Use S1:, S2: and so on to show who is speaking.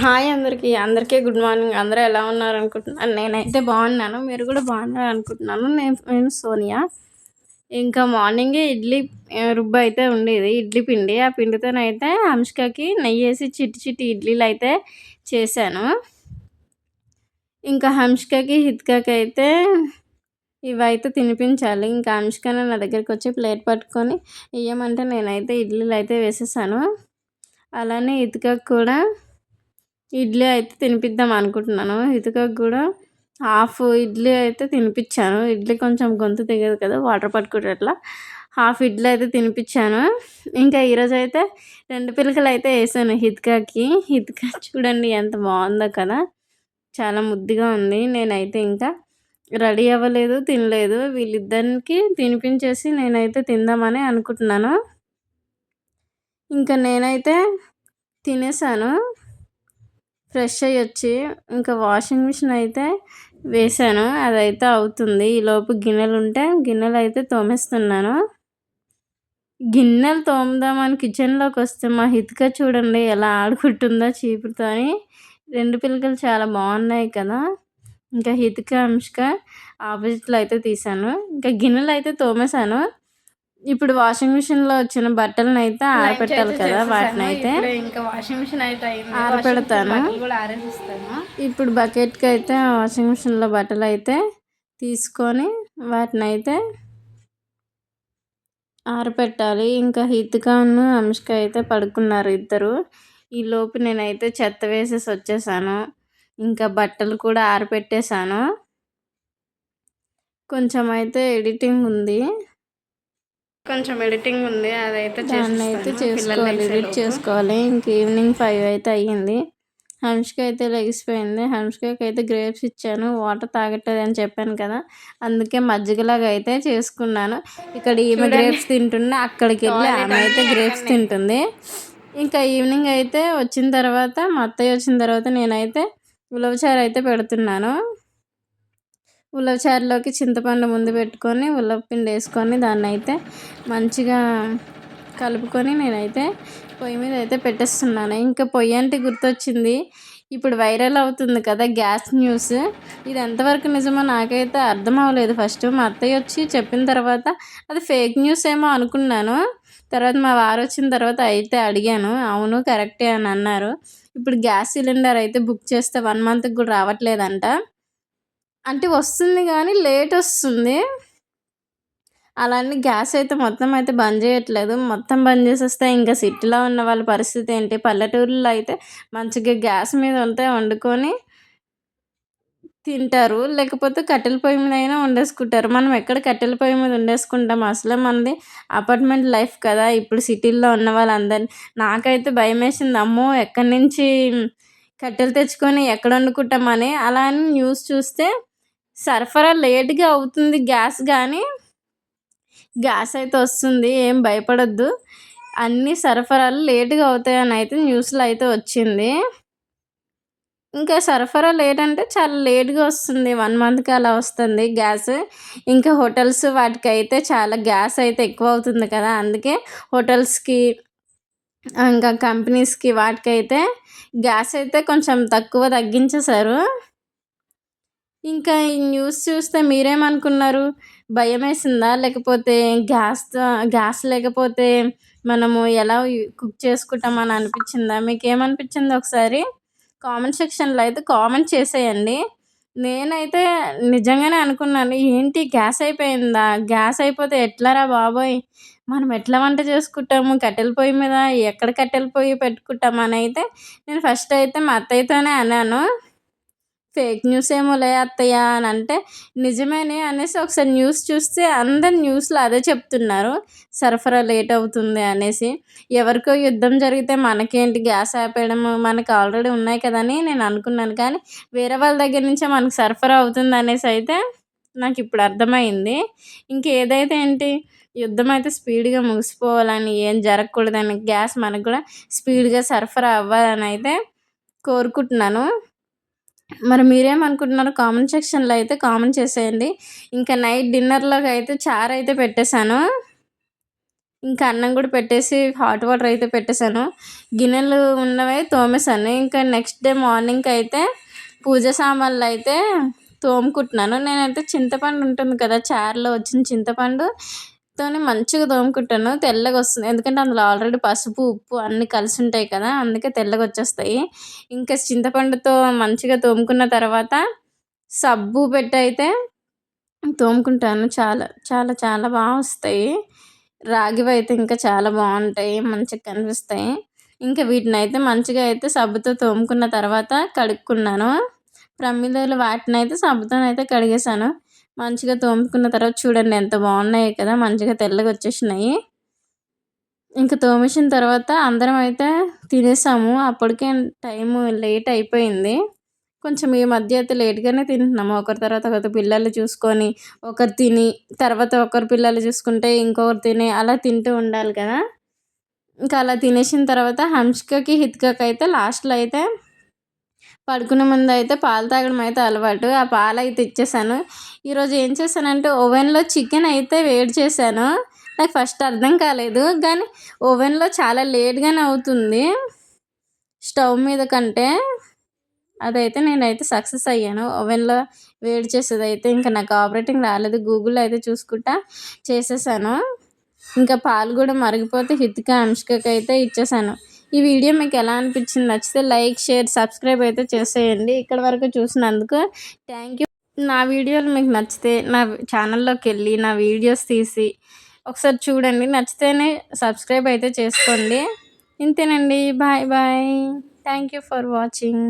S1: Hi అందరికీ. అందరికీ good morning. అందరూ ఎలా ఉన్నారనుకుంటున్నాను. నేనైతే బాగున్నాను. మీరు కూడా బాగున్నారనుకుంటున్నాను. నేను సోనియా. ఇంకా మార్నింగే ఇడ్లీ రుబ్బయితే ఉండేది. ఇడ్లీ పిండి. ఆ పిండితోనైతే హంసికకి నెయ్యేసి చిట్టి చిట్టి ఇడ్లీలయితే చేశాను. ఇంకా హంసికకి, హిత్కకైతే ఇవైతే తినిపించాలి. ఇంకా హంసికనే నా దగ్గరికొచ్చి ప్లేట్ పట్టుకొని ఇయ్యమంటే నేనైతే ఇడ్లీలయితే వేసేసాను. అలానే హిత్కకి కూడా ఇడ్లీ అయితే తినిపిద్దాం అనుకుంటున్నాను. హితకకు కూడా హాఫ్ ఇడ్లీ అయితే తినిపించాను. ఇడ్లీ కొంచెం గొంతు దిగదు కదా, వాటర్ పట్టుకుంటే అట్లా హాఫ్ ఇడ్లీ అయితే తినిపించాను. ఇంకా ఈరోజు అయితే 2 పిలకలు అయితే వేసాను హితకకి. హితక చూడండి ఎంత బాగుందో కదా, చాలా ముద్దుగా ఉంది. నేనైతే ఇంకా రెడీ అవ్వలేదు, తినలేదు. వీళ్ళిద్దరికి తినిపించేసి నేనైతే తిందామని అనుకుంటున్నాను. ఇంకా నేనైతే తినేసాను. ఫ్రెష్ అయ్యి వచ్చి ఇంకా వాషింగ్ మిషన్ అయితే వేసాను. అదైతే అవుతుంది. ఈలోపు గిన్నెలు ఉంటే గిన్నెలు అయితే తోమేస్తున్నాను. గిన్నెలు తోముదామని కిచెన్లోకి వస్తే మా హితక చూడండి ఎలా ఆడుకుంటుందో చీపురుతో అని. 2 పిల్లకలు చాలా బాగున్నాయి కదా. ఇంకా హితక, హంసిక ఆపోజిట్లో అయితే తీసాను. ఇంకా గిన్నెలు అయితే తోమేశాను. ఇప్పుడు వాషింగ్ మిషన్లో వచ్చిన బట్టలను అయితే ఆరపెట్టాలి కదా, వాటిని అయితే ఇంకా వాషింగ్ మిషన్ అయితే ఆరపెడతాను. ఇప్పుడు బకెట్కి అయితే వాషింగ్ మిషన్లో బట్టలు అయితే తీసుకొని వాటిని అయితే ఆరపెట్టాలి. ఇంకా హితకను, హంసిక అయితే పడుకున్నారు ఇద్దరు. ఈలోపు నేనైతే చెత్త వేసేసి వచ్చేసాను. ఇంకా బట్టలు కూడా ఆరపెట్టేశాను. కొంచెం అయితే ఎడిటింగ్ ఉంది. అదైతే చేసుకోవాలి, ఎడిట్ చేసుకోవాలి. ఇంక ఈవినింగ్ 5 అయితే అయ్యింది. హంసిక అయితే లెగిసిపోయింది. హంసికకి అయితే గ్రేప్స్ ఇచ్చాను. వాటర్ తాగట్లేదు అని చెప్పాను కదా, అందుకే మజ్జిగలాగా అయితే చేసుకున్నాను. ఇక్కడ ఈమె గ్రేప్స్ తింటున్నా, అక్కడికి వెళ్ళి ఆమె అయితే గ్రేప్స్ తింటుంది. ఇంకా ఈవినింగ్ అయితే వచ్చిన తర్వాత, మా అత్తయ్య వచ్చిన తర్వాత నేనైతే ఉలవచారు అయితే పెడుతున్నాను. ఉలవచారులోకి చింతపండు ముందు పెట్టుకొని ఉలవపిండి వేసుకొని దాన్ని అయితే మంచిగా కలుపుకొని నేనైతే పొయ్యి మీద అయితే పెట్టేస్తున్నాను. ఇంకా పొయ్యి అంటే గుర్తొచ్చింది, ఇప్పుడు వైరల్ అవుతుంది కదా గ్యాస్ న్యూస్. ఇది ఎంతవరకు నిజమో నాకైతే అర్థం అవ్వలేదు. ఫస్ట్ మా అత్తయ్య వచ్చి చెప్పిన తర్వాత అది ఫేక్ న్యూస్ ఏమో అనుకున్నాను. తర్వాత మా వారు వచ్చిన తర్వాత అయితే అడిగాను, అవును కరెక్టే అని అన్నారు. ఇప్పుడు గ్యాస్ సిలిండర్ అయితే బుక్ చేస్తే 1 మంత్కి కూడా రావట్లేదంట. అంటే వస్తుంది కానీ లేట్ వస్తుంది. అలానే గ్యాస్ అయితే మొత్తం అయితే బంద్ చేయట్లేదు. మొత్తం బంద్ చేసేస్తే ఇంకా సిటీలో ఉన్న వాళ్ళ పరిస్థితి ఏంటి? పల్లెటూరులో అయితే మంచిగా గ్యాస్ మీద ఉంటే వండుకొని తింటారు. లేకపోతే కట్టెల పొయ్యి మీద అయినా వండేసుకుంటారు. మనం ఎక్కడ కట్టెల పొయ్యి మీద వండేసుకుంటాం? అసలే మనది అపార్ట్మెంట్ లైఫ్ కదా. ఇప్పుడు సిటీల్లో ఉన్న వాళ్ళందరినీ నాకైతే భయం వేసింది. అమ్మో ఎక్కడి నుంచి కట్టెలు తెచ్చుకొని ఎక్కడ వండుకుంటామని. అలా అని న్యూస్ చూస్తే సరఫరా లేట్గా అవుతుంది గ్యాస్, కానీ గ్యాస్ అయితే వస్తుంది, ఏం భయపడొద్దు. అన్ని సరఫరాలు లేట్గా అవుతాయని అయితే న్యూస్లో అయితే వచ్చింది. ఇంకా సరఫరా లేట్ అంటే చాలా లేట్గా వస్తుంది. 1 మంత్కి అలా వస్తుంది గ్యాస్. ఇంకా హోటల్స్ వాటికైతే చాలా గ్యాస్ అయితే ఎక్కువ అవుతుంది కదా, అందుకే హోటల్స్కి ఇంకా కంపెనీస్కి వాటికైతే గ్యాస్ అయితే కొంచెం తగ్గించేశారు. ఇంకా ఈ న్యూస్ చూస్తే మీరేమనుకున్నారు? భయమేసిందా? లేకపోతే గ్యాస్ లేకపోతే మనము ఎలా కుక్ చేసుకుంటామని అనిపించిందా? మీకేమనిపించిందో ఒకసారి కామెంట్ సెక్షన్లో అయితే కామెంట్ చేసేయండి. నేనైతే నిజంగానే అనుకున్నాను, ఏంటి గ్యాస్ అయిపోయిందా? గ్యాస్ అయిపోతే ఎట్లారా బాబోయ్, మనం ఎట్లా వంట చేసుకుంటాము కట్టెల పొయ్యి మీద? ఎక్కడ కట్టెల పొయ్యి పెట్టుకుంటామని అయితే నేను ఫస్ట్ అయితే మా అత్తయ్యతోనే అన్నాను. ఫేక్ న్యూస్ ఏమోలే అత్తయ్య అని అంటే, నిజమేనే అనేసి ఒకసారి న్యూస్ చూస్తే అందరు న్యూస్లో అదే చెప్తున్నారు, సరఫరా లేట్ అవుతుంది అనేసి. ఎవరికో యుద్ధం జరిగితే మనకేంటి గ్యాస్ ఆపేయడము, మనకు ఆల్రెడీ ఉన్నాయి కదా అని నేను అనుకున్నాను. కానీ వేరే వాళ్ళ దగ్గర నుంచే మనకు సరఫరా అవుతుంది అనేసి అయితే నాకు ఇప్పుడు అర్థమైంది. ఇంకేదైతే ఏంటి, యుద్ధం అయితే స్పీడ్గా ముగిసిపోవాలని, ఏం జరగకూడదని, గ్యాస్ మనకు కూడా స్పీడ్గా సరఫరా అవ్వాలని అయితే కోరుకుంటున్నాను. మరి మీరేమనుకుంటున్నారో కామెంట్ సెక్షన్లో అయితే కామెంట్ చేసేయండి. ఇంకా నైట్ డిన్నర్లోకి అయితే చారు అయితే పెట్టేశాను. ఇంకా అన్నం కూడా పెట్టేసి హాట్ వాటర్ అయితే పెట్టేశాను. గిన్నెలు ఉన్నవే తోమేశాను. ఇంకా నెక్స్ట్ డే మార్నింగ్కి అయితే పూజ సామాన్లు అయితే తోముకుంటున్నాను. నేనైతే చింతపండు ఉంటుంది కదా, చారులో వచ్చిన చింతపండుతోనే మంచిగా తోముకుంటాను. తెల్లగా వస్తుంది, ఎందుకంటే అందులో ఆల్రెడీ పసుపు ఉప్పు అన్నీ కలిసి ఉంటాయి కదా, అందుకే తెల్లగా వచ్చేస్తాయి. ఇంకా చింతపండుతో మంచిగా తోముకున్న తర్వాత సబ్బు పెట్టి అయితే తోముకుంటాను. చాలా చాలా చాలా బాగా వస్తాయి. రాగివి అయితే ఇంకా చాలా బాగుంటాయి, మంచిగా కనిపిస్తాయి. ఇంకా వీటిని అయితే మంచిగా అయితే సబ్బుతో తోముకున్న తర్వాత కడుక్కున్నాను. ప్రమిదలు వాటిని అయితే సబ్బుతోనైతే కడిగేశాను. మంచిగా తోముకున్న తర్వాత చూడండి ఎంత బాగున్నాయి కదా, మంచిగా తెల్లగా వచ్చేసినాయి. ఇంకా తోమేసిన తర్వాత అందరం అయితే తినేసాము. అప్పటికే టైము లేట్ అయిపోయింది. కొంచెం ఈ మధ్య అయితే లేట్గానే తింటున్నాము. ఒకరి తర్వాత ఒకరు పిల్లలు చూసుకొని, ఒకరు తిని తర్వాత ఒకరు పిల్లలు చూసుకుంటే ఇంకొకరు తిని అలా తింటూ ఉండాలి కదా. ఇంకా అలా తినేసిన తర్వాత హంసికకి హిత్కకి అయితే లాస్ట్లో అయితే పడుకునే ముందు అయితే పాలు తాగడం అయితే అలవాటు. ఆ పాలు అయితే ఇచ్చేసాను. ఈరోజు ఏం చేశానంటే ఓవెన్లో చికెన్ అయితే వేడి చేశాను. నాకు ఫస్ట్ అర్థం కాలేదు, కానీ ఓవెన్లో చాలా లేట్గానే అవుతుంది స్టవ్ మీద కంటే. అదైతే నేనైతే సక్సెస్ అయ్యాను. ఓవెన్లో వేడి చేసేదైతే ఇంకా నాకు ఆపరేటింగ్ రాలేదు. గూగుల్లో అయితే చూసుకుంటా చేసేసాను. ఇంకా పాలు కూడా మరిగిపోతే హితిక అంశకకి అయితే ఇచ్చేసాను. ఈ వీడియో మీకు ఎలా అనిపించింది? నచ్చితే లైక్ షేర్ సబ్స్క్రైబ్ అయితే చేసేయండి. ఇక్కడ వరకు చూసినందుకు థ్యాంక్ యూ. నా వీడియోలు మీకు నచ్చితే నా ఛానల్లోకి వెళ్ళి నా వీడియోస్ తీసి ఒకసారి చూడండి. నచ్చితేనే సబ్స్క్రైబ్ అయితే చేసుకోండి. ఇంతేనండి. Bye bye. Thank you for watching.